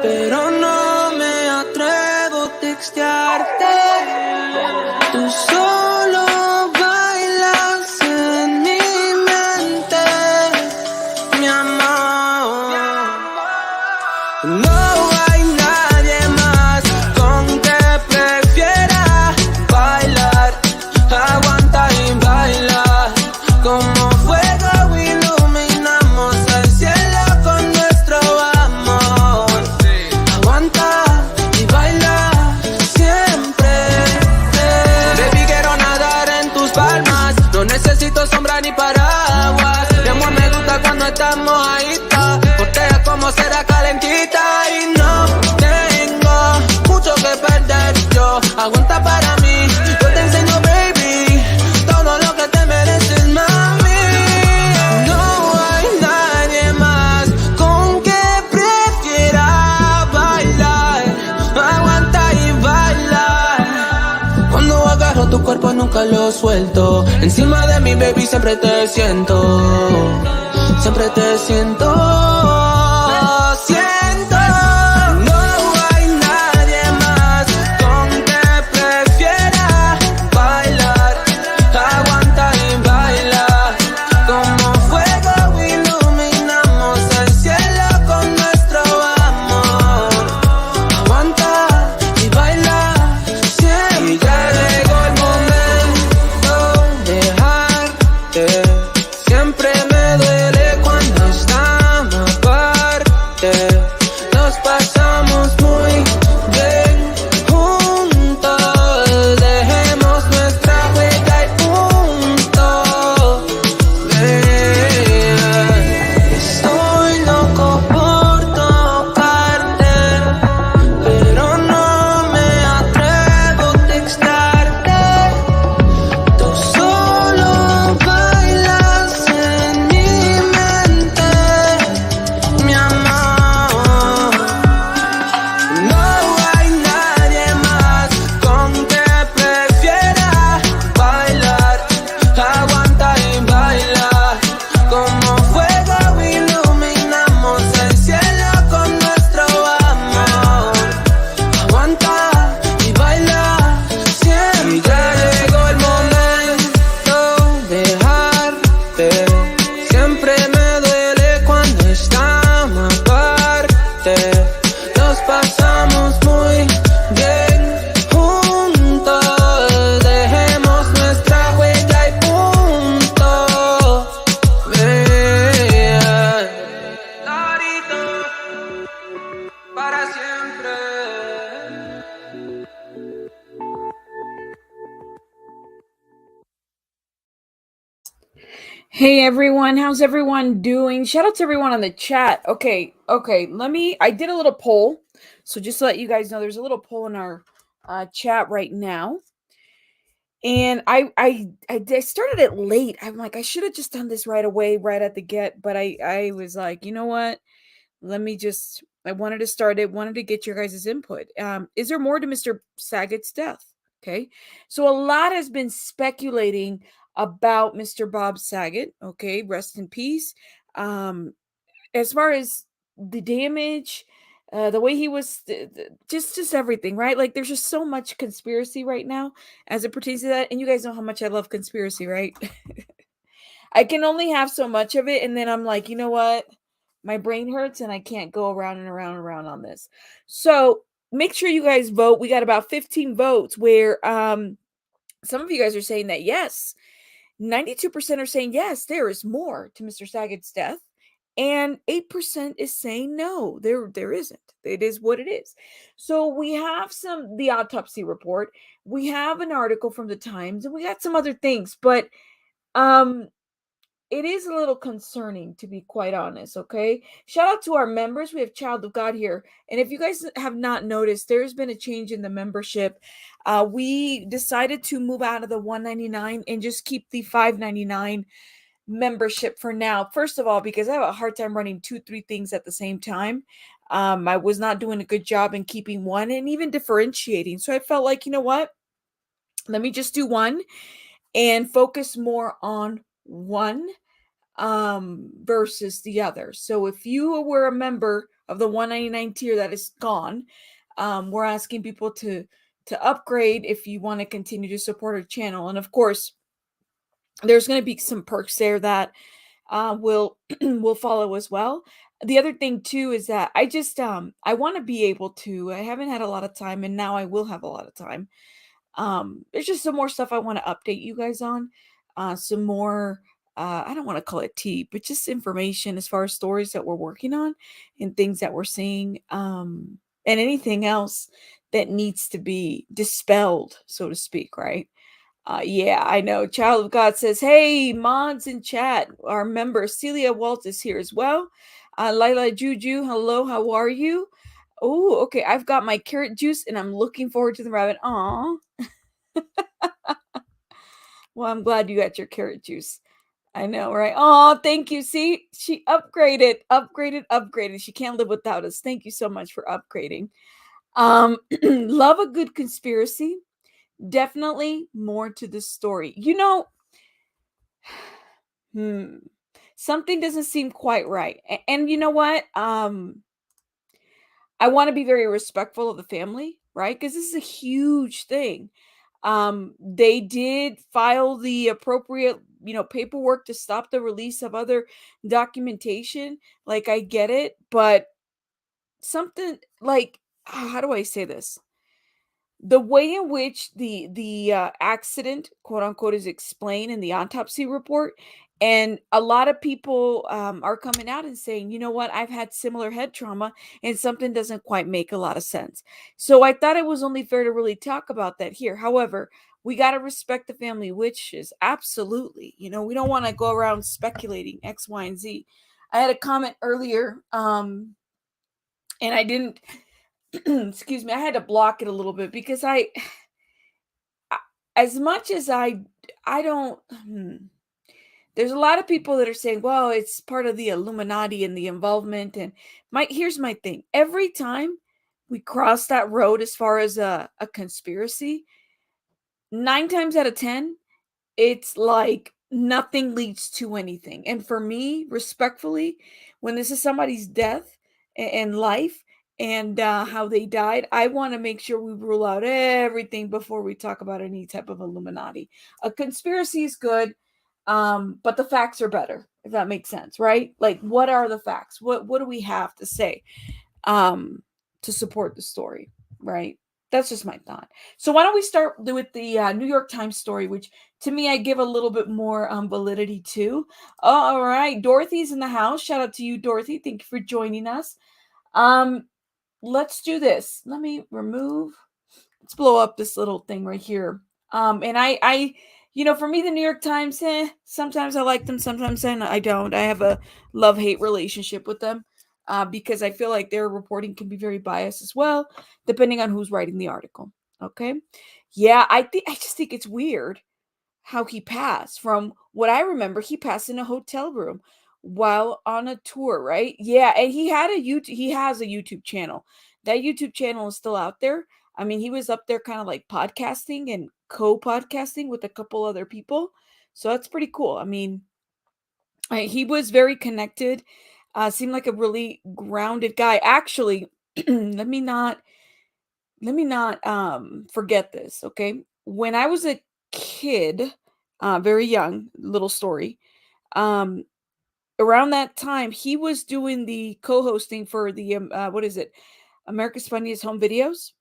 pero no me atrevo a textearte. Tú solo bailas en mi mente, mi amor. No hay nadie más con que prefiera bailar, aguanta y baila. Como fuego iluminamos el cielo con nuestro amor. Aguanta y baila siempre. Baby, quiero nadar en tus palmas, no necesito sombra ni paraguas. Mi amor, me gusta cuando estamos mojaditas, cortea como cera calentita. Y no tengo mucho que perder yo, aguanta para mí. Yo te enseño, baby, todo lo que te mereces, mami. No hay nadie más con que prefiera bailar, aguanta y baila. Cuando agarro tu cuerpo nunca lo suelto, encima de mi baby siempre te siento, siempre te siento, siento. No hay nadie más con que prefiera bailar, aguanta y baila. Como fuego iluminamos el cielo con nuestro amor. Aguanta y baila siempre. Y ya llegó el momento de dejarte. Siempre me duele cuando estamos aparte. Nos pasamos muy bien juntos. Dejemos nuestra huella y punto. Estoy loco por tocarte, pero no me atrevo a textarte. Tú solo bailas en mi mente, mi amor. No hay nadie más con que prefiera bailar, aguanta y baila. Como fuego iluminamos el cielo con nuestro amor. Aguanta y baila siempre. Y ya llegó el momento de dejarte. Siempre me duele cuando estamos aparte. Nos pasamos muy bien juntos. Dejemos nuestra huella y punto. Clarito, para siempre. Hey everyone, how's everyone doing? Shout out to everyone on the chat. Okay, I did a little poll. So just to let you guys know, there's a little poll in our chat right now. And I started it late. I'm like, I should have just done this right away, right at the get. But I was like, you know what? I wanted to start it, wanted to get your guys' input. Is there more to Mr. Saget's death? Okay. So a lot has been speculating about Mr. Bob Saget. Okay. Rest in peace. As far as the damage, the way he was, just everything, right? Like there's just so much conspiracy right now as it pertains to that. And you guys know how much I love conspiracy, right? I can only have so much of it. And then I'm like, you know what? My brain hurts and I can't go around and around and around on this. So make sure you guys vote. We got about 15 votes where some of you guys are saying that yes, 92% are saying yes, there is more to Mr. Saget's death. And 8% is saying no, there isn't. It is what it is. So we have the autopsy report. We have an article from the Times, and we got some other things, but it is a little concerning, to be quite honest, okay? Shout out to our members. We have Child of God here. And if you guys have not noticed, there's been a change in the membership. We decided to move out of the $199 and just keep the $5.99 membership for now. First of all, because I have a hard time running 2-3 things at the same time. I was not doing a good job in keeping one and even differentiating. So I felt like, you know what? Let me just do one and focus more on one versus the other. So if you were a member of the 199 tier that is gone. We're asking people to upgrade if you want to continue to support our channel. And of course, there's going to be some perks there that will will follow as well. The other thing too is that I want to be able to. I haven't had a lot of time, and now I will have a lot of time. There's just some more stuff I want to update you guys on. Some more. I don't want to call it tea, but just information as far as stories that we're working on and things that we're seeing, and anything else that needs to be dispelled, so to speak, right? Yeah, I know. Child of God says, hey, mods in chat. Our member Celia Walt is here as well. Lila Juju, hello, how are you? Oh, okay. I've got my carrot juice and I'm looking forward to the rabbit. Aw. Well, I'm glad you got your carrot juice. I know, right? Oh, thank you. See, she upgraded. She can't live without us. Thank you so much for upgrading. Love a good conspiracy. Definitely more to the story. Something doesn't seem quite right. And you know what? I want to be very respectful of the family, right? Because this is a huge thing. They did file the appropriate, paperwork to stop the release of other documentation. Like, I get it, but something like, how do I say this? The way in which the accident, quote unquote, is explained in the autopsy report, and a lot of people are coming out and saying, you know what, I've had similar head trauma, and something doesn't quite make a lot of sense. So I thought it was only fair to really talk about that here. However, we got to respect the family wishes. Absolutely. We don't want to go around speculating X, Y, and Z. I had a comment earlier, and I didn't excuse me, I had to block it a little bit because as much as I don't there's a lot of people that are saying, well, it's part of the Illuminati and the involvement. And here's my thing. Every time we cross that road as far as a conspiracy, 9 times out of 10, it's like nothing leads to anything. And for me, respectfully, when this is somebody's death and life and how they died, I want to make sure we rule out everything before we talk about any type of Illuminati. A conspiracy is good, but the facts are better, if that makes sense, right? Like, what are the facts? What do we have to say to support the story, right? That's just my thought. So why don't we start with the New York Times story, which to me I give a little bit more validity to. All right, Dorothy's in the house. Shout out to you, Dorothy. Thank you for joining us. Let's do this. Let me remove. Let's blow up this little thing right here. And I, for me, the New York Times, sometimes I like them, sometimes I don't. I have a love-hate relationship with them. Because I feel like their reporting can be very biased as well, depending on who's writing the article. Okay. Yeah, I just think it's weird how he passed. From what I remember, he passed in a hotel room while on a tour, right? Yeah, and he has a YouTube channel. That YouTube channel is still out there. I mean, he was up there kind of like podcasting and co-podcasting with a couple other people. So that's pretty cool. I mean, he was very connected. Seemed like a really grounded guy. Actually, let me not forget this, okay? When I was a kid, very young, little story, um, around that time, he was doing the co-hosting for the what is it? America's Funniest Home Videos.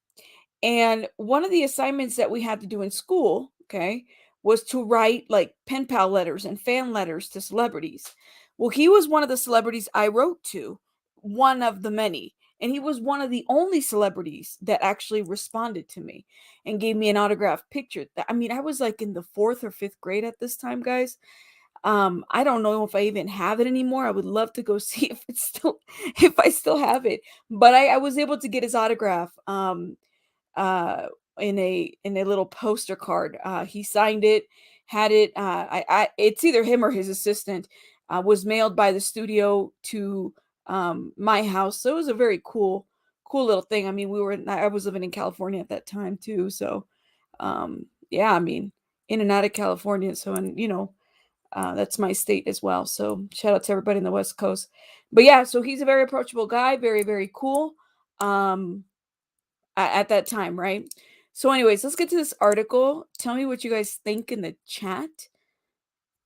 And one of the assignments that we had to do in school, okay, was to write like pen pal letters and fan letters to celebrities. Well, he was one of the celebrities I wrote to, one of the many. And he was one of the only celebrities that actually responded to me and gave me an autographed picture. I mean, I was like in the 4th or 5th grade at this time, guys. I don't know if I even have it anymore. I would love to go see if I still have it. But I was able to get his autograph. Uh in a little poster card. He signed it, had it. I it's either him or his assistant. Was mailed by the studio to my house. So it was a very cool little thing. I mean, I was living in California at that time too. So yeah, I mean, in and out of California. So, and That's my state as well. So shout out to everybody in the West Coast. But yeah, so he's a very approachable guy, very, very cool. At that time, right? So, anyways, let's get to this article. Tell me what you guys think in the chat.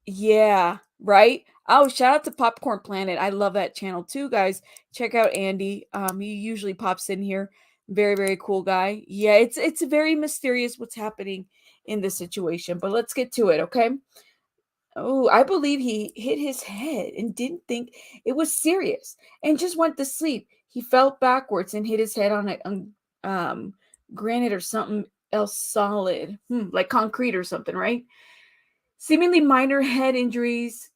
Yeah, right? Oh, shout out to Popcorn Planet. I love that channel too, guys. Check out Andy. He usually pops in here. Very, very cool guy. Yeah, it's very mysterious what's happening in this situation, but let's get to it, okay? Oh, I believe he hit his head and didn't think it was serious and just went to sleep. He fell backwards and hit his head on um granite or something else solid, like concrete or something, right? Seemingly minor head injuries.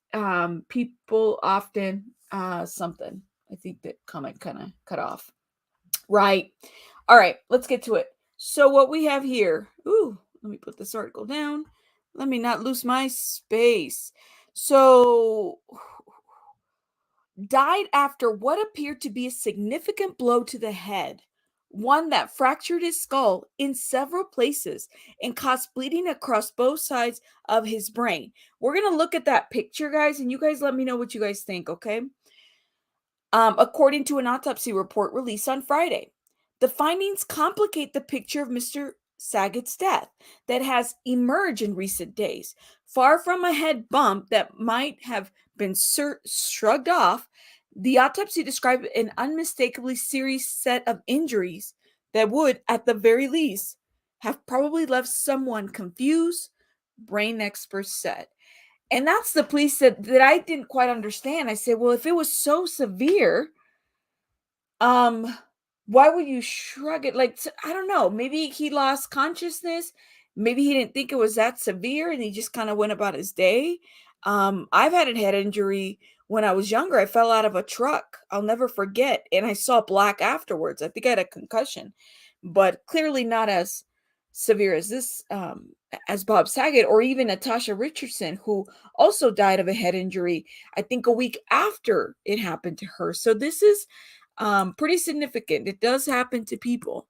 People often something. I think that comment kind of cut off. Right. All right, let's get to it. So what we have here. Ooh, let me put this article down. Let me not lose my space. So died after what appeared to be a significant blow to the head, one that fractured his skull in several places and caused bleeding across both sides of his brain. We're going to look at that picture, guys, and you guys let me know what you guys think, okay? According to an autopsy report released on Friday, the findings complicate the picture of Mr. Saget's death that has emerged in recent days. Far from a head bump that might have been shrugged off, the autopsy described an unmistakably serious set of injuries that would, at the very least, have probably left someone confused, brain experts said. And that's the piece that I didn't quite understand. I said, well, if it was so severe, um, why would you shrug it? Like, I don't know. Maybe he lost consciousness. Maybe he didn't think it was that severe and he just kind of went about his day. I've had a head injury when I was younger. I fell out of a truck. I'll never forget. And I saw black afterwards. I think I had a concussion, but clearly not as severe as this, as Bob Saget or even Natasha Richardson, who also died of a head injury, I think a week after it happened to her. So this is pretty significant. It does happen to people.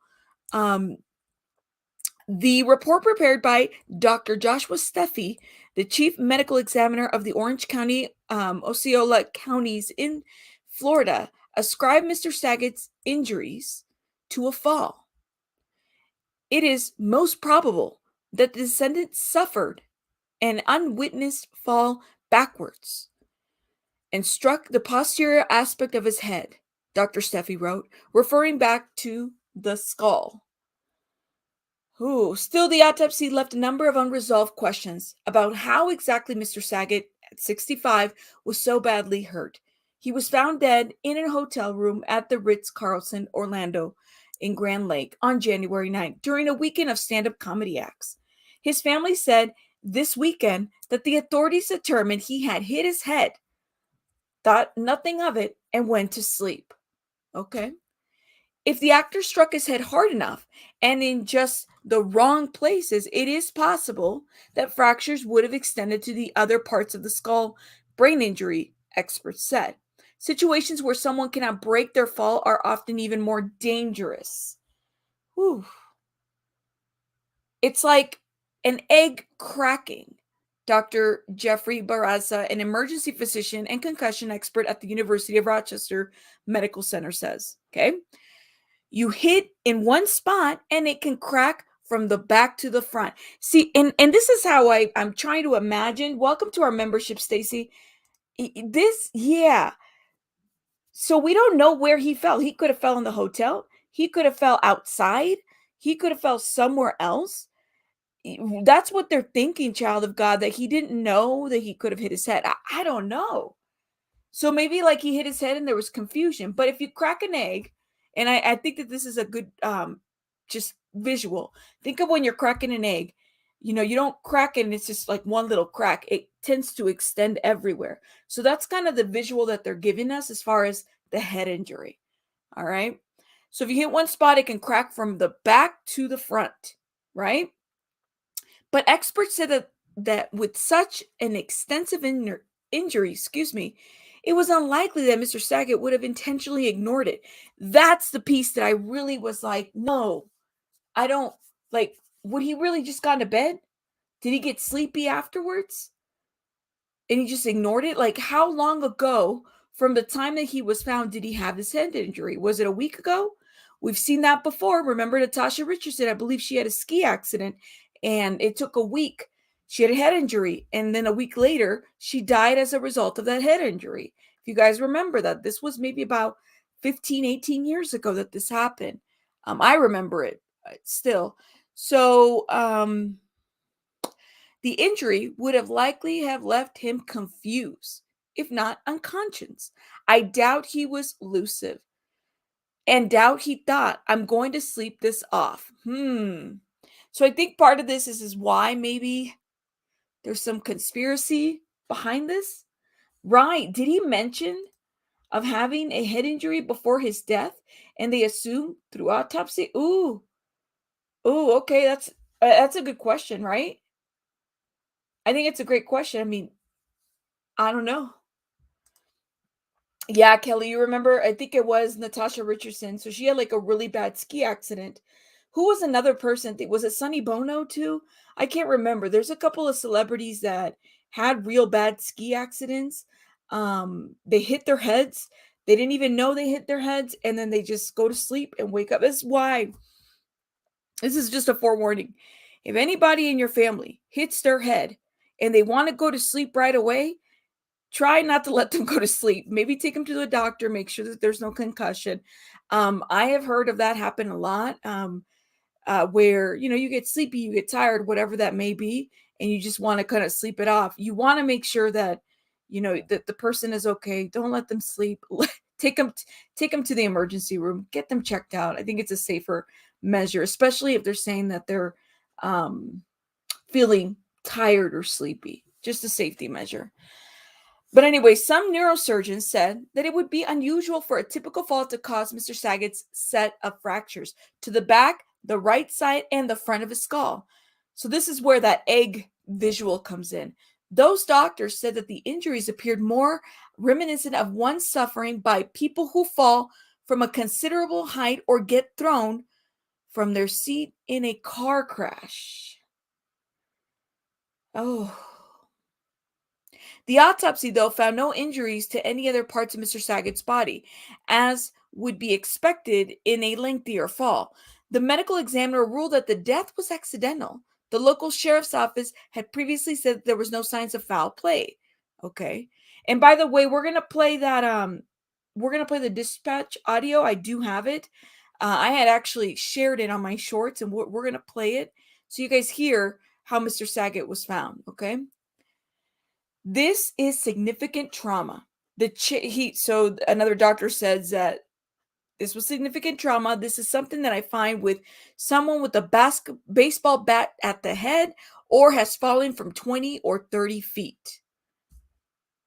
The report prepared by Dr. Joshua Steffi, the chief medical examiner of the Orange County, Osceola counties in Florida, ascribed Mr. Saget's injuries to a fall. It is most probable that the descendant suffered an unwitnessed fall backwards and struck the posterior aspect of his head, Dr. Steffi wrote, referring back to the skull. Still, the autopsy left a number of unresolved questions about how exactly Mr. Saget, at 65, was so badly hurt. He was found dead in a hotel room at the Ritz-Carlton Orlando in Grand Lake on January 9th during a weekend of stand-up comedy acts. His family said this weekend that the authorities determined he had hit his head, thought nothing of it, and went to sleep. Okay. If the actor struck his head hard enough and in just the wrong places, it is possible that fractures would have extended to the other parts of the skull. Brain injury, experts said. Situations where someone cannot break their fall are often even more dangerous. Whew. It's like an egg cracking. Dr. Jeffrey Barraza, an emergency physician and concussion expert at the University of Rochester Medical Center, says, okay, you hit in one spot and it can crack from the back to the front. See, and this is how I'm trying to imagine. Welcome to our membership, Stacy. Yeah. So we don't know where he fell. He could have fell in the hotel. He could have fell outside. He could have fell somewhere else. That's what they're thinking, child of God, that he didn't know that he could have hit his head. I don't know. So maybe like he hit his head and there was confusion. But if you crack an egg, and I think that this is a good just visual. Think of when you're cracking an egg. You know, you don't crack it and it's just like one little crack. It tends to extend everywhere. So that's kind of the visual that they're giving us as far as the head injury. All right. So if you hit one spot, it can crack from the back to the front, right? But experts said that with such an extensive injury, it was unlikely that Mr. Saget would have intentionally ignored it. That's the piece that I really was like, no, I don't, like, would he really just gone to bed? Did he get sleepy afterwards? and he just ignored it. Like, how long ago from the time that he was found did he have this head injury? Was it a week ago? We've seen that before. Remember Natasha Richardson? I believe she had a ski accident and it took a week. She had a head injury, and then a week later, she died as a result of that head injury. If you guys remember that, this was maybe about 15, 18 years ago that this happened. I remember it still. So, the injury would have likely have left him confused, if not unconscious. I doubt he was lucid and doubt he thought, I'm going to sleep this off. So I think part of this is why maybe there's some conspiracy behind this. Right. Did he mention of having a head injury before his death? And they assume through autopsy? Ooh. Okay. That's a good question, right? I think it's a great question. I mean, I don't know. Yeah, Kelly, you remember? I think it was Natasha Richardson. So she had like a really bad ski accident. Who was another person? Was it Sonny Bono too? I can't remember. There's a couple of celebrities that had real bad ski accidents. They hit their heads. They didn't even know they hit their heads, and then they just go to sleep and wake up. This is why. This is just a forewarning. If anybody in your family hits their head and they want to go to sleep right away, try not to let them go to sleep. Maybe take them to the doctor, make sure that there's no concussion. I have heard of that happen a lot, where, you get sleepy, you get tired, whatever that may be, and you just want to kind of sleep it off. You want to make sure that, that the person is okay. Don't let them sleep. Take them to the emergency room, get them checked out. I think it's a safer measure, especially if they're saying that they're feeling tired or sleepy. Just a safety measure. But anyway, some neurosurgeons said that it would be unusual for a typical fall to cause Mr. Saget's set of fractures to the back, the right side, and the front of his skull. So this is where that egg visual comes in. Those doctors said that the injuries appeared more reminiscent of one suffering by people who fall from a considerable height or get thrown from their seat in a car crash. Oh. The autopsy, though, found no injuries to any other parts of Mr. Saget's body, as would be expected in a lengthier fall. The medical examiner ruled that the death was accidental. The local sheriff's office had previously said that there was no signs of foul play. Okay. And by the way, we're going to play that we're going to play the dispatch audio. I do have it. I had actually shared it on my shorts, and we're going to play it so you guys hear how Mr. Saget was found, okay? This is significant trauma. So another doctor says that this was significant trauma. This is something that I find with someone with a baseball bat at the head or has fallen from 20 or 30 feet.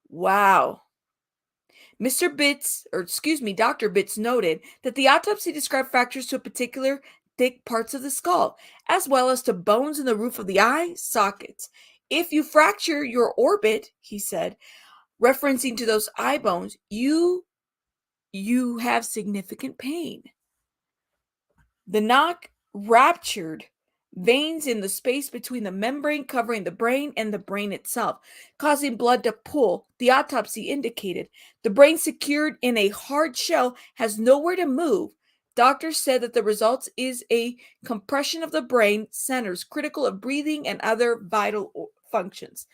Wow. Dr. Bitts noted that the autopsy described fractures to particular thick parts of the skull, as well as to bones in the roof of the eye sockets. If you fracture your orbit, he said, referencing to those eye bones, you have significant pain. The knock ruptured veins in the space between the membrane covering the brain and the brain itself, causing blood to pool. The autopsy indicated the brain, secured in a hard shell, has nowhere to move. Doctors said that the result is a compression of the brain centers critical of breathing and other vital functions.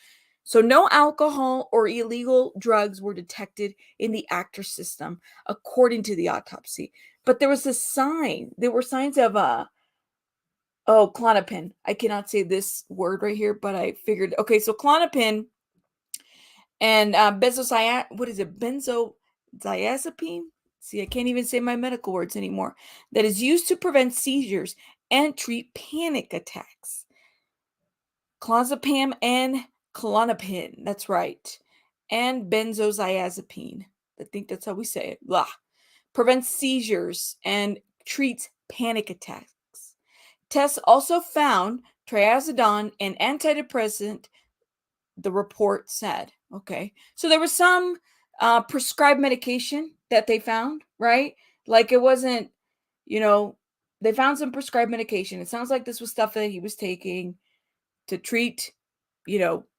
So no alcohol or illegal drugs were detected in the actor's system, according to the autopsy. But there was a sign. There were signs of Klonopin. I cannot say this word right here, but I figured. Okay, so Klonopin and benzodiazepine. See, I can't even say my medical words anymore. That is used to prevent seizures and treat panic attacks. Clozapam and Klonopin. That's right. And benzodiazepine. I think that's how we say it. Blah. Prevents seizures and treats panic attacks. Tests also found triazidone and antidepressant, the report said. Okay. So there was some prescribed medication that they found, right? Like it wasn't, they found some prescribed medication. It sounds like this was stuff that he was taking to treat,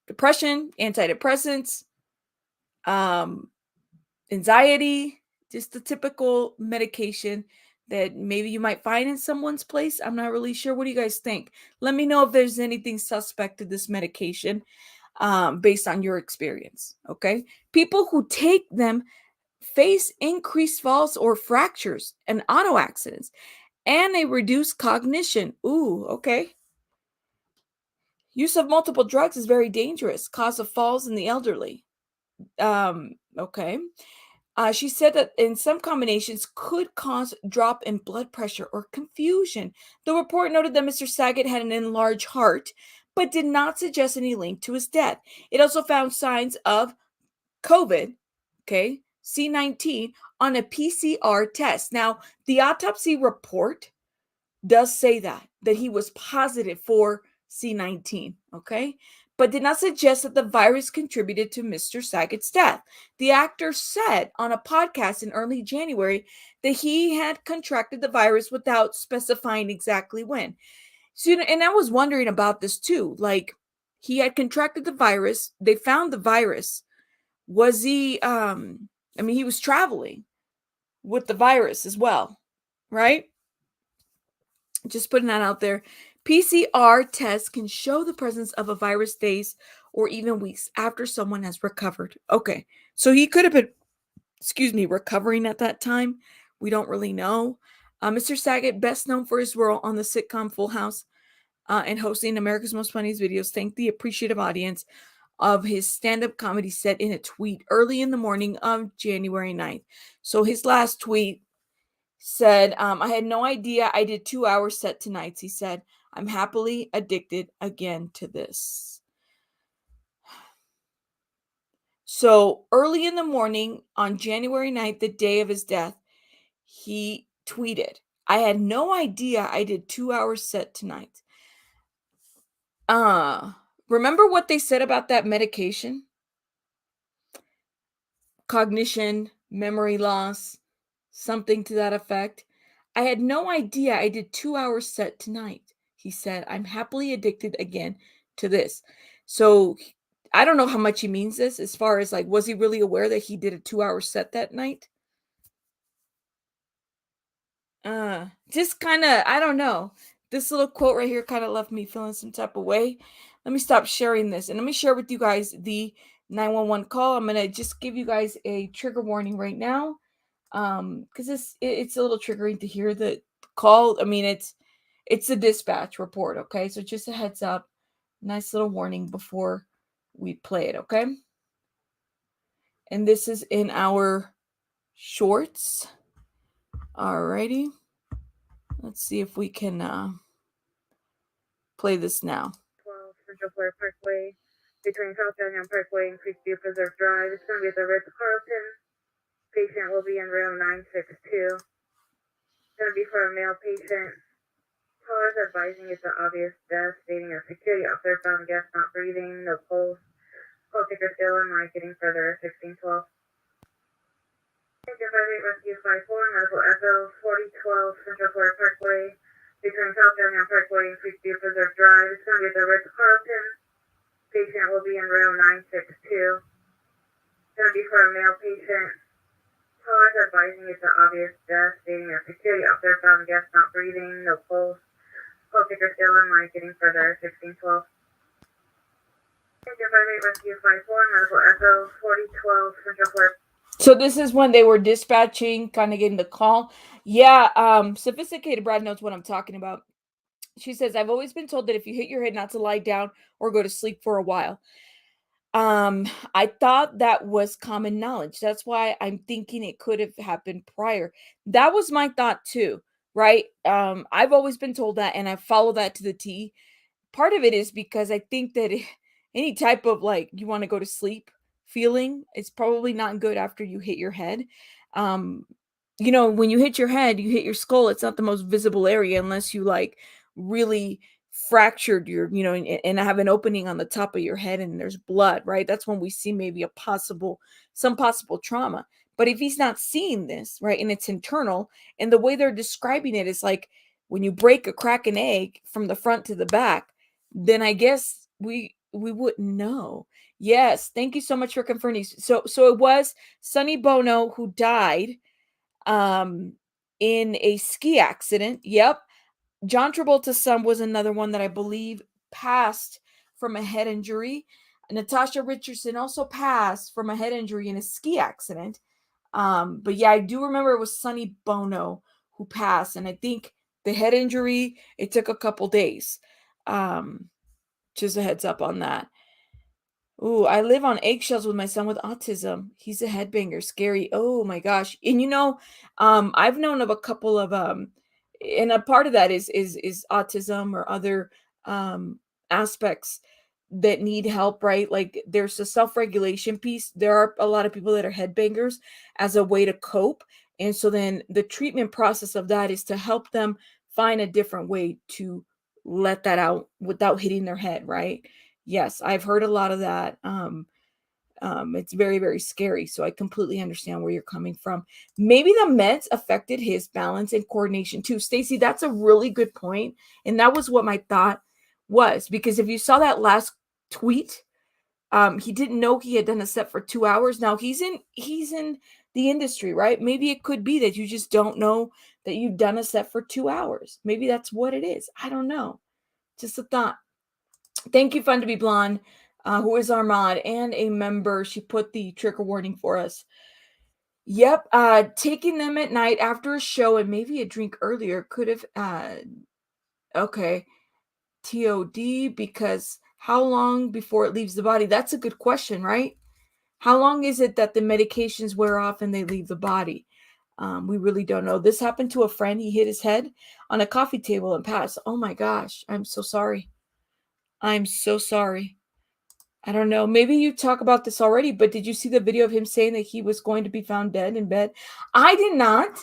depression, antidepressants, anxiety, just the typical medication that maybe you might find in someone's place. I'm not really sure. What do you guys think? Let me know if there's anything suspect to this medication based on your experience. Okay. People who take them face increased falls or fractures and auto accidents and a reduced cognition. Ooh, okay. Use of multiple drugs is very dangerous. Cause of falls in the elderly. Okay. She said that in some combinations could cause drop in blood pressure or confusion. The report noted that Mr. Saget had an enlarged heart, but did not suggest any link to his death. It also found signs of COVID, okay, C19 on a PCR test. Now, the autopsy report does say that he was positive for C19, okay, but did not suggest that the virus contributed to Mr. Saget's death. The actor said on a podcast in early January that he had contracted the virus without specifying exactly when. So, and I was wondering about this too. Like, he had contracted the virus, they found the virus. Was he, he was traveling with the virus as well, right? Just putting that out there. PCR tests can show the presence of a virus days or even weeks after someone has recovered. Okay, so he could have been, recovering at that time. We don't really know. Mr. Saget, best known for his role on the sitcom Full House and hosting America's Most Funniest Videos, thanked the appreciative audience of his stand-up comedy set in a tweet early in the morning of January 9th. So his last tweet said, I had no idea I did 2 hour set tonight. He said, I'm happily addicted again to this. So early in the morning on January 9th, the day of his death, he tweeted, I had no idea I did 2 hour set tonight. Remember what they said about that medication? Cognition, memory loss, something to that effect. I had no idea I did 2 hour set tonight. He said, I'm happily addicted again to this. So I don't know how much he means this as far as like, was he really aware that he did a 2 hour set that night? Just kind of, I don't know. This little quote right here kind of left me feeling some type of way. Let me stop sharing this and let me share with you guys the 911 call. I'm going to just give you guys a trigger warning right now. Because it's a little triggering to hear the call. I mean, it's a dispatch report, okay? So just a heads up, nice little warning before we play it, okay? And this is in our shorts. Alrighty. Let's see if we can play this now. 12 Central Florida Parkway, between South Downtown Parkway and Creekview Preserve Drive. It's going to be at the Ritz-Carlton. Patient will be in room 962. It's going to be for a male patient. Cause advising it's an obvious death, stating a security officer found gas not breathing, no pulse. Call taker still in line, getting further at 1612. Agent 58 Rescue 54, medical echo 4012 Central Florida Parkway, between South Downtown Parkway and Creekview Preserve Drive. It's going to be at the Ritz-Carlton. Patient will be in room 962. It's going to be for a male patient. Cause advising it's an obvious death, stating a security officer found gas not breathing, no pulse. Call taker still in line, getting further at 1612. Agent 58 Rescue 54, medical echo 4012 Central Florida. So this is when they were dispatching, kind of getting the call. Yeah, Sophisticated Brad knows what I'm talking about. She says, I've always been told that if you hit your head not to lie down or go to sleep for a while. I thought that was common knowledge. That's why I'm thinking it could have happened prior. That was my thought too, right? I've always been told that and I follow that to the T. Part of it is because I think that any type of like you want to go to sleep feeling is probably not good after you hit your head. When you hit your head, you hit your skull. It's not the most visible area unless you like really fractured your, and have an opening on the top of your head and there's blood, right? That's when we see maybe some possible trauma. But if he's not seeing this, right, and it's internal, and the way they're describing it is like when you crack an egg from the front to the back, then I guess we we wouldn't know. Yes, thank you so much for confirming. So it was Sonny Bono who died in a ski accident. Yep. John Travolta's son was another one that I believe passed from a head injury. Natasha Richardson also passed from a head injury in a ski accident. But yeah, I do remember it was Sonny Bono who passed, and I think the head injury, it took a couple days. Just a heads up on that. Ooh, I live on eggshells with my son with autism. He's a headbanger. Scary. Oh my gosh. And I've known of a couple of and a part of that is autism or other aspects that need help, right? Like there's a self-regulation piece. There are a lot of people that are headbangers as a way to cope. And so then the treatment process of that is to help them find a different way to let that out without hitting their head, right? Yes, I've heard a lot of that. It's very, very scary. So I completely understand where you're coming from. Maybe the meds affected his balance and coordination too. Stacey, that's a really good point. And that was what my thought was, because if you saw that last tweet, he didn't know he had done a set for 2 hours. Now he's in the industry, right? Maybe it could be that you just don't know that you've done a set for 2 hours. Maybe that's what it is. I don't know. Just a thought. Thank you, Fun to Be Blonde, who is our mod and a member. She put the trigger warning for us. Yep, taking them at night after a show and maybe a drink earlier could have, okay, TOD, because how long before it leaves the body? That's a good question, right? How long is it that the medications wear off and they leave the body? We really don't know. This happened to a friend. He hit his head on a coffee table and passed. Oh my gosh, I'm so sorry. I'm so sorry. I don't know. Maybe you talk about this already, but did you see the video of him saying that he was going to be found dead in bed? I did not.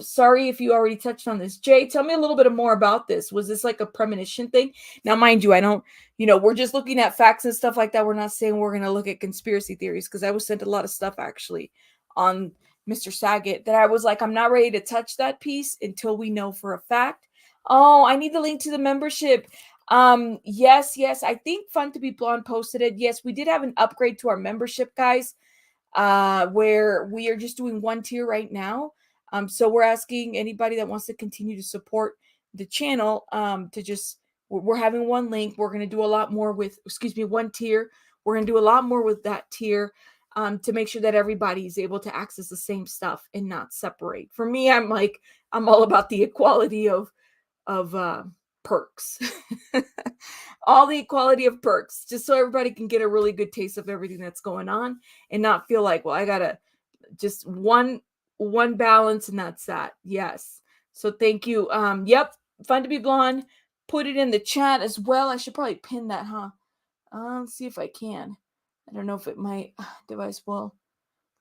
Sorry if you already touched on this. Jay, tell me a little bit more about this. Was this like a premonition thing? Now, mind you, I don't, we're just looking at facts and stuff like that. We're not saying we're going to look at conspiracy theories, because I was sent a lot of stuff actually on Mr. Saget that I was like, I'm not ready to touch that piece until we know for a fact. Oh, I need the link to the membership. Yes, I think Fun to Be Blonde posted it. Yes, we did have an upgrade to our membership, guys, where we are just doing one tier right now. So we're asking anybody that wants to continue to support the channel, we're having one link. We're going to do a lot more with, one tier. We're going to do a lot more with that tier, to make sure that everybody is able to access the same stuff and not separate. For me, I'm all about the equality of perks. All the equality of perks, just so everybody can get a really good taste of everything that's going on and not feel like, well, I gotta just one balance and that's that. Yes. So thank you. Yep. Fun to Be Blonde. Put it in the chat as well. I should probably pin that, huh? Let's see if I can. I don't know if my device will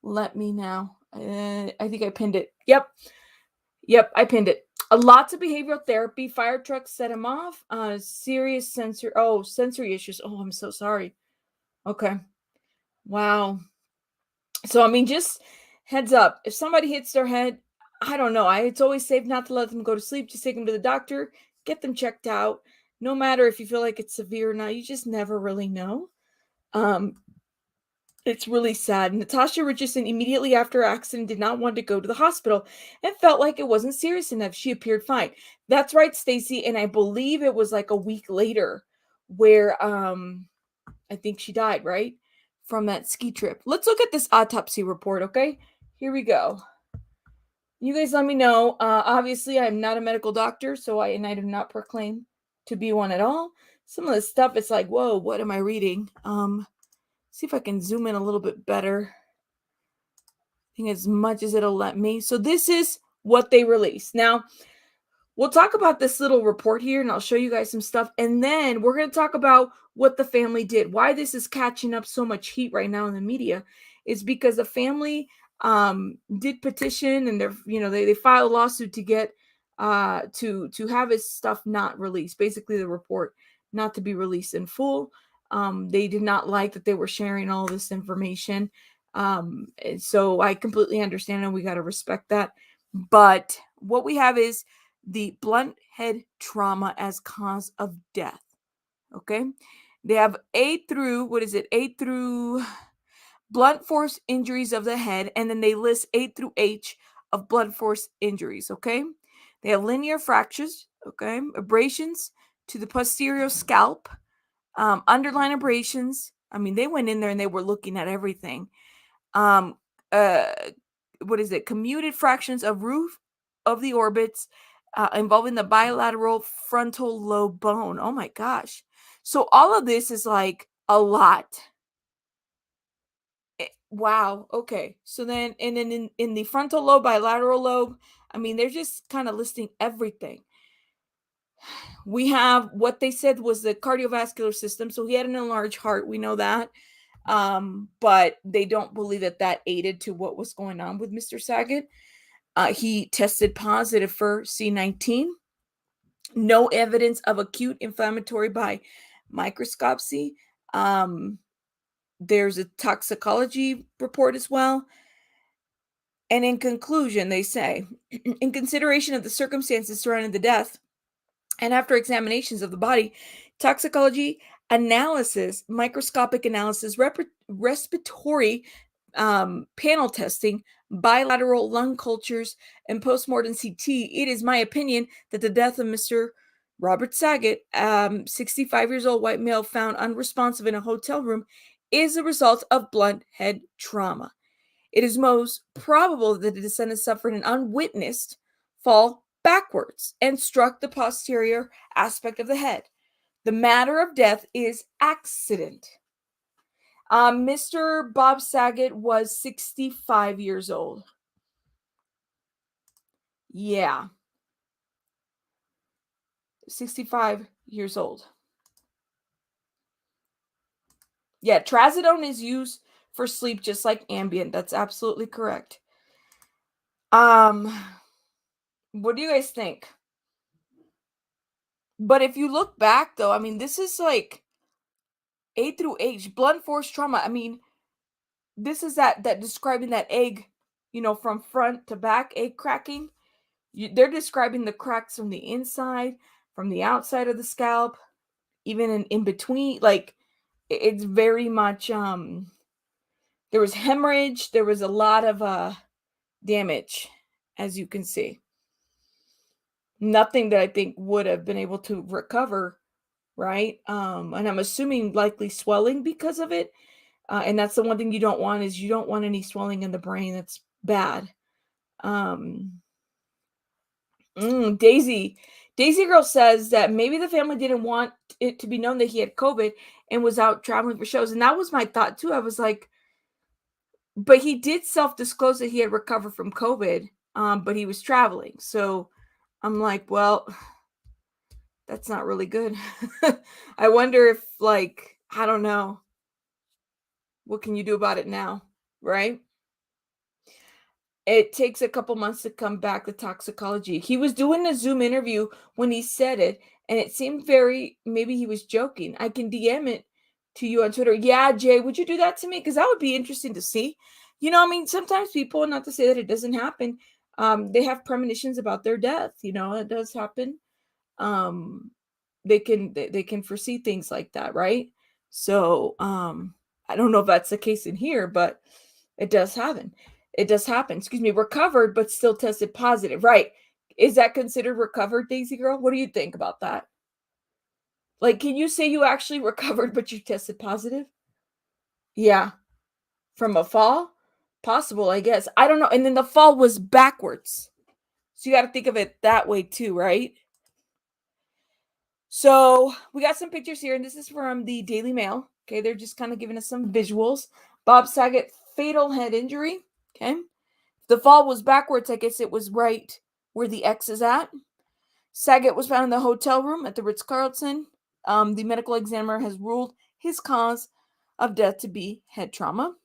let me now. I think I pinned it. Yep, I pinned it. Lots of behavioral therapy. Fire trucks set him off. Serious sensory issues. Oh, I'm so sorry. Okay. Wow. So, I mean, just heads up. If somebody hits their head, I don't know. It's always safe not to let them go to sleep. Just take them to the doctor. Get them checked out. No matter if you feel like it's severe or not, you just never really know. It's really sad. Natasha Richardson, immediately after her accident, did not want to go to the hospital and felt like it wasn't serious enough. She appeared fine. That's right, Stacey. And I believe it was like a week later where I think she died, right? From that ski trip. Let's look at this autopsy report, okay? Here we go. You guys let me know. Obviously, I'm not a medical doctor, so I do not proclaim to be one at all. Some of this stuff, it's like, whoa, what am I reading? See if I can zoom in a little bit better. I think as much as it'll let me. So this is what they released. Now, we'll talk about this little report here, and I'll show you guys some stuff. And then we're going to talk about what the family did. Why this is catching up so much heat right now in the media is because the family did petition, and they filed a lawsuit to get to have his stuff not released. Basically, the report not to be released in full. They did not like that they were sharing all this information. So I completely understand, and we got to respect that. But what we have is the blunt head trauma as cause of death. Okay. They have A through blunt force injuries of the head, and then they list A through H of blunt force injuries, okay? They have linear fractures, okay? Abrasions to the posterior scalp, underline abrasions. I mean, they went in there and they were looking at everything. Commuted fractions of roof of the orbits involving the bilateral frontal lobe bone. Oh my gosh. So all of this is like a lot. Wow. Okay. So then, and then in the frontal lobe, bilateral lobe, I mean, they're just kind of listing everything. We have what they said was the cardiovascular system. So he had an enlarged heart. We know that. But they don't believe that aided to what was going on with Mr. Saget. He tested positive for C19. No evidence of acute inflammatory by microscopy. There's a toxicology report as well. And in conclusion, they say, in consideration of the circumstances surrounding the death, and after examinations of the body, toxicology analysis, microscopic analysis, respiratory panel testing, bilateral lung cultures, and postmortem CT, it is my opinion that the death of Mr. Robert Saget, 65 years old, white male, found unresponsive in a hotel room, is a result of blunt head trauma. It is most probable that the descendant suffered an unwitnessed fall backwards and struck the posterior aspect of the head. The matter of death is accident. Mr. Bob Saget was 65 years old. Yeah. 65 years old. Yeah, trazodone is used for sleep just like Ambien. That's absolutely correct. What do you guys think? But if you look back, though, I mean, this is like A through H, blunt force trauma. I mean, this is that describing that egg, from front to back, egg cracking. They're describing the cracks from the inside, from the outside of the scalp, even in between. Like, it's very much, there was hemorrhage. There was a lot of damage, as you can see. Nothing that I think would have been able to recover, right? And I'm assuming likely swelling because of it. And that's the one thing you don't want is you don't want any swelling in the brain. That's bad. Daisy Girl says that maybe the family didn't want it to be known that he had COVID and was out traveling for shows. And that was my thought too. I was like, but he did self-disclose that he had recovered from COVID, but he was traveling. So I'm like, well, that's not really good. I wonder if, like, I don't know. What can you do about it now, right? It takes a couple months to come back to toxicology. He was doing a Zoom interview when he said it, and it seemed maybe he was joking. I can DM it to you on Twitter. Yeah, Jay, would you do that to me? Because that would be interesting to see. I mean, sometimes people, not to say that it doesn't happen, they have premonitions about their death. It does happen. They can foresee things like that, right? So, I don't know if that's the case in here, but it does happen. Recovered, but still tested positive, right? Is that considered recovered, Daisy Girl? What do you think about that? Like, can you say you actually recovered, but you tested positive? Yeah. From a fall? Possible, I guess. I don't know. And then the fall was backwards. So you got to think of it that way too, right? So we got some pictures here, and this is from the Daily Mail. Okay, they're just kind of giving us some visuals. Bob Saget, fatal head injury. Okay. The fall was backwards. I guess it was right where the X is at. Saget was found in the hotel room at the Ritz-Carlton. The medical examiner has ruled his cause of death to be head trauma.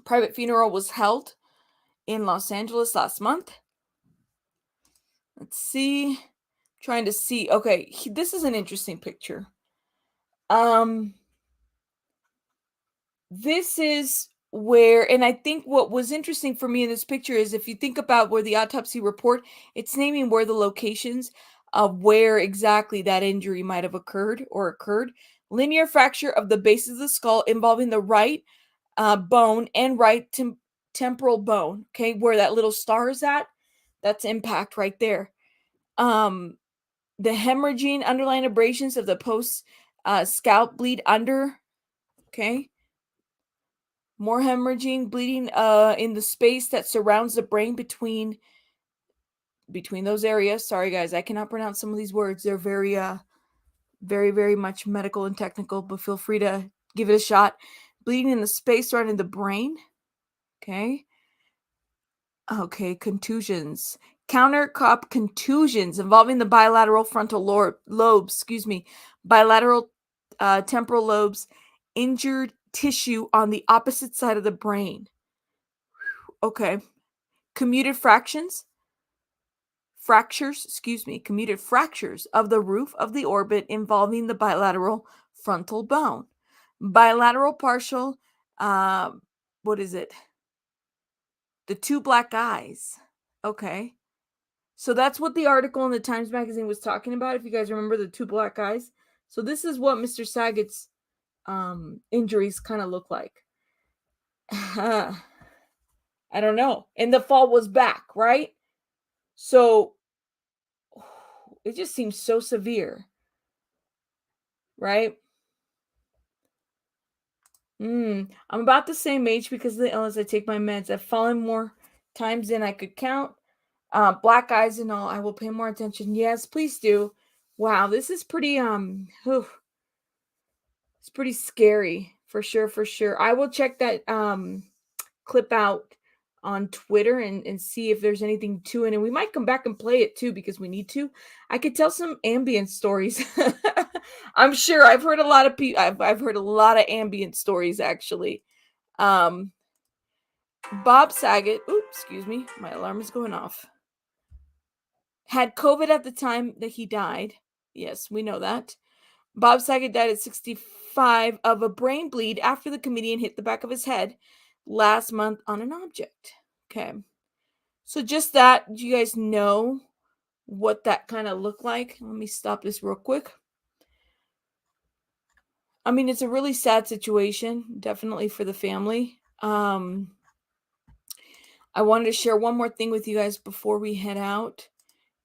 Private funeral was held in Los Angeles last month. Let's see. Trying to see. Okay, this is an interesting picture. This is where, and I think what was interesting for me in this picture is if you think about where the autopsy report, it's naming where the locations of where exactly that injury might have occurred. linear fracture of the base of the skull involving the right bone and right temporal bone. Okay, where that little star is at, that's impact right there. The hemorrhaging underlying abrasions of the post scalp bleed under. Okay. More hemorrhaging, bleeding in the space that surrounds the brain between those areas. Sorry, guys, I cannot pronounce some of these words. They're very, very much medical and technical, but feel free to give it a shot. Bleeding in the space surrounding the brain. Okay. Contusions. Counter-cup contusions involving the bilateral frontal lobes, bilateral temporal lobes, injured tissue on the opposite side of the brain. Okay. Commuted fractures of the roof of the orbit involving the bilateral frontal bone. Bilateral partial, what is it? The two black eyes. Okay. So that's what the article in the Times Magazine was talking about, if you guys remember the two black eyes. So this is what Mr. Saget's injuries kind of look like. I don't know. And the fall was back, right? So it just seems so severe, right? I'm about the same age because of the illness. I take my meds. I've fallen more times than I could count. Black eyes and all. I will pay more attention. Yes, please do. Wow, this is pretty it's pretty scary for sure. I will check that clip out on Twitter and see if there's anything to it, and we might come back and play it too because we need to. I could tell some ambient stories. I'm sure I've heard a lot of people. I've heard a lot of ambient stories actually. Bob Saget. Oops, excuse me, my alarm is going off. Had COVID at the time that he died. Yes, we know that. Bob Saget died at 65 of a brain bleed after the comedian hit the back of his head last month on an object. Okay. So just that, do you guys know what that kind of looked like? Let me stop this real quick. I mean, it's a really sad situation, definitely for the family. I wanted to share one more thing with you guys before we head out.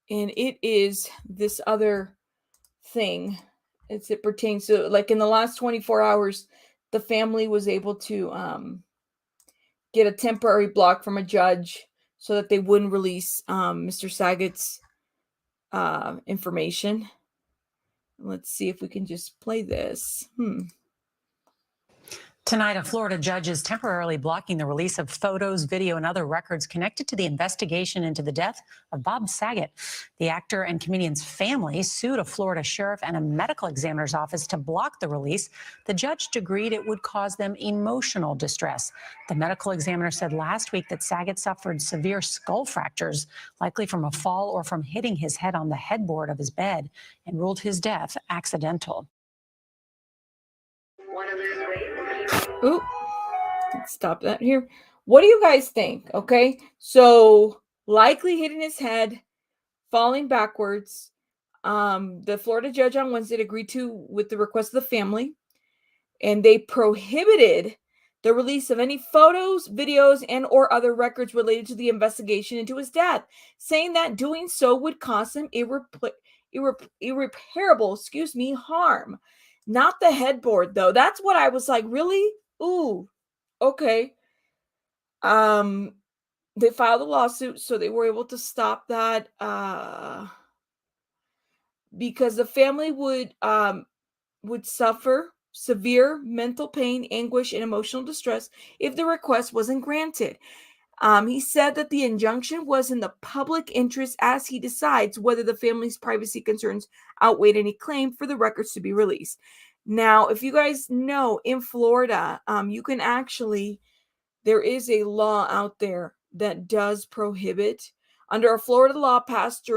And it is this other thing. It pertains to, like, in the last 24 hours, the family was able to get a temporary block from a judge so that they wouldn't release Mr. Saget's information. Let's see if we can just play this. Tonight, a Florida judge is temporarily blocking the release of photos, video, and other records connected to the investigation into the death of Bob Saget. The actor and comedian's family sued a Florida sheriff and a medical examiner's office to block the release. The judge agreed it would cause them emotional distress. The medical examiner said last week that Saget suffered severe skull fractures, likely from a fall or from hitting his head on the headboard of his bed, and ruled his death accidental. Ooh, let's stop that here. What do you guys think? Okay, so likely hitting his head, falling backwards. The Florida judge on Wednesday agreed with the request of the family, and they prohibited the release of any photos, videos, and or other records related to the investigation into his death, saying that doing so would cause him irreparable, harm. Not the headboard, though. That's what I was like, really? Ooh, okay. They filed a lawsuit, so they were able to stop that because the family would suffer severe mental pain, anguish, and emotional distress if the request wasn't granted. He said that the injunction was in the public interest as he decides whether the family's privacy concerns outweighed any claim for the records to be released. Now, if you guys know, in Florida, you can actually, there is a law out there that does prohibit, under a Florida law passed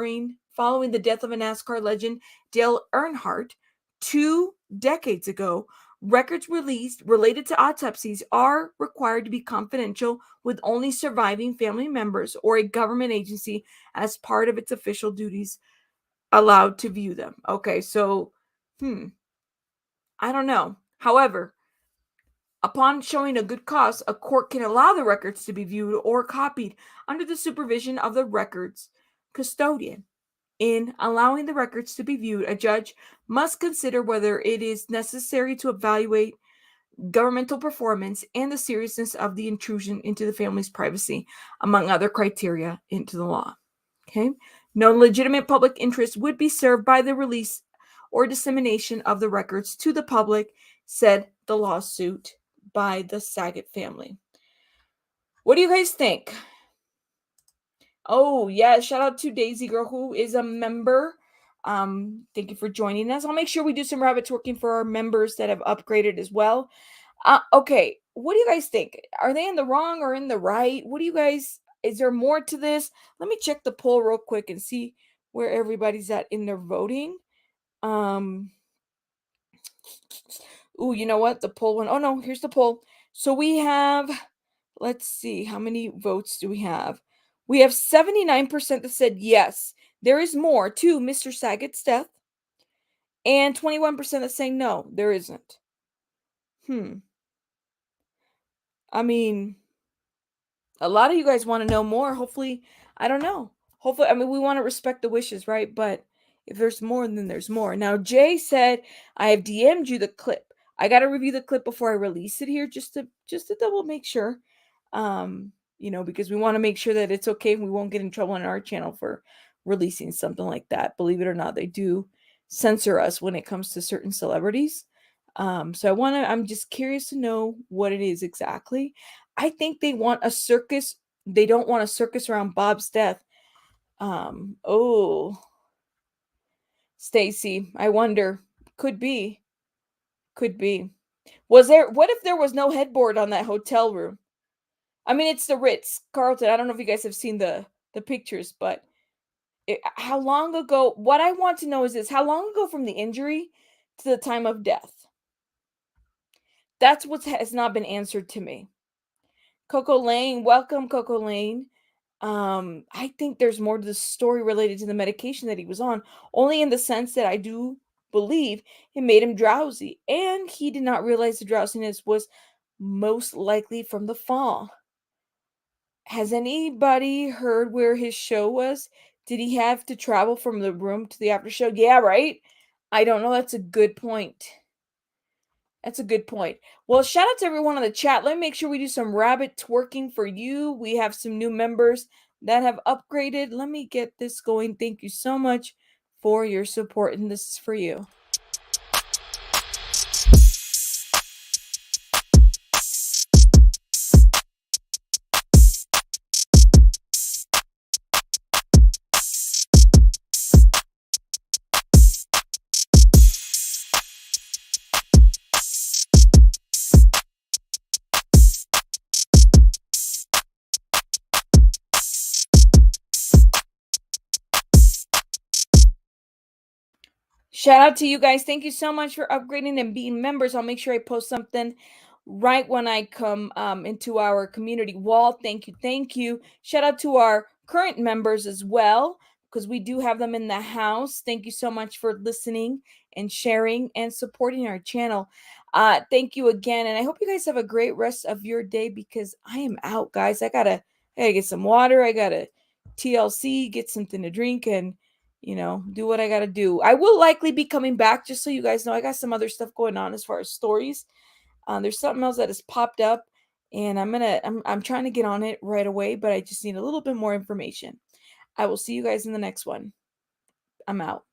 following the death of a NASCAR legend, Dale Earnhardt, 2 decades ago, records released related to autopsies are required to be confidential, with only surviving family members or a government agency as part of its official duties allowed to view them. Okay, so, I don't know. However, upon showing a good cause, a court can allow the records to be viewed or copied under the supervision of the records custodian. In allowing the records to be viewed, a judge must consider whether it is necessary to evaluate governmental performance and the seriousness of the intrusion into the family's privacy, among other criteria into the law. Okay? No legitimate public interest would be served by the release or dissemination of the records to the public, said the lawsuit by the Saget family. What do you guys think? Oh, yeah, shout out to Daisy Girl, who is a member. Thank you for joining us. I'll make sure we do some rabbit twerking for our members that have upgraded as well. Okay, what do you guys think? Are they in the wrong or in the right? What do you guys, is there more to this? Let me check the poll real quick and see where everybody's at in their voting. Ooh, you know what? The poll went, oh no, here's the poll. So we have, let's see, how many votes do we have? We have 79% that said yes, there is more to Mr. Saget's death, and 21% that say no, there isn't. I mean, a lot of you guys want to know more. Hopefully, I don't know. Hopefully, I mean, we want to respect the wishes, right? But if there's more, then there's more. Now, Jay said, I have DM'd you the clip. I got to review the clip before I release it here just to double make sure. Because we want to make sure that it's okay. We won't get in trouble on our channel for releasing something like that. Believe it or not, they do censor us when it comes to certain celebrities. So I'm just curious to know what it is exactly. I think they want a circus. They don't want a circus around Bob's death. Stacy, I wonder. Could be. What if there was no headboard on that hotel room? I mean, it's the Ritz Carlton. I don't know if you guys have seen the pictures, but how long ago? What I want to know is this: how long ago from the injury to the time of death? That's what has not been answered to me. Coco Lane, welcome, Coco Lane. I think there's more to the story related to the medication that he was on, only in the sense that I do believe it made him drowsy, and he did not realize the drowsiness was most likely from the fall. Has anybody heard where his show was? Did he have to travel from the room to the after show? Yeah, right? I don't know. That's a good point. Well, shout out to everyone on the chat. Let me make sure we do some rabbit twerking for you. We have some new members that have upgraded. Let me get this going. Thank you so much for your support, and this is for you. Shout out to you guys. Thank you so much for upgrading and being members. I'll make sure I post something right when I come into our community wall. Thank you. Shout out to our current members as well, because we do have them in the house. Thank you so much for listening and sharing and supporting our channel. Thank you again, and I hope you guys have a great rest of your day, because I am out, guys. I gotta get some water. I gotta TLC, get something to drink, and do what I gotta do. I will likely be coming back, just so you guys know. I got some other stuff going on as far as stories. There's something else that has popped up, and I'm trying to get on it right away, but I just need a little bit more information. I will see you guys in the next one. I'm out.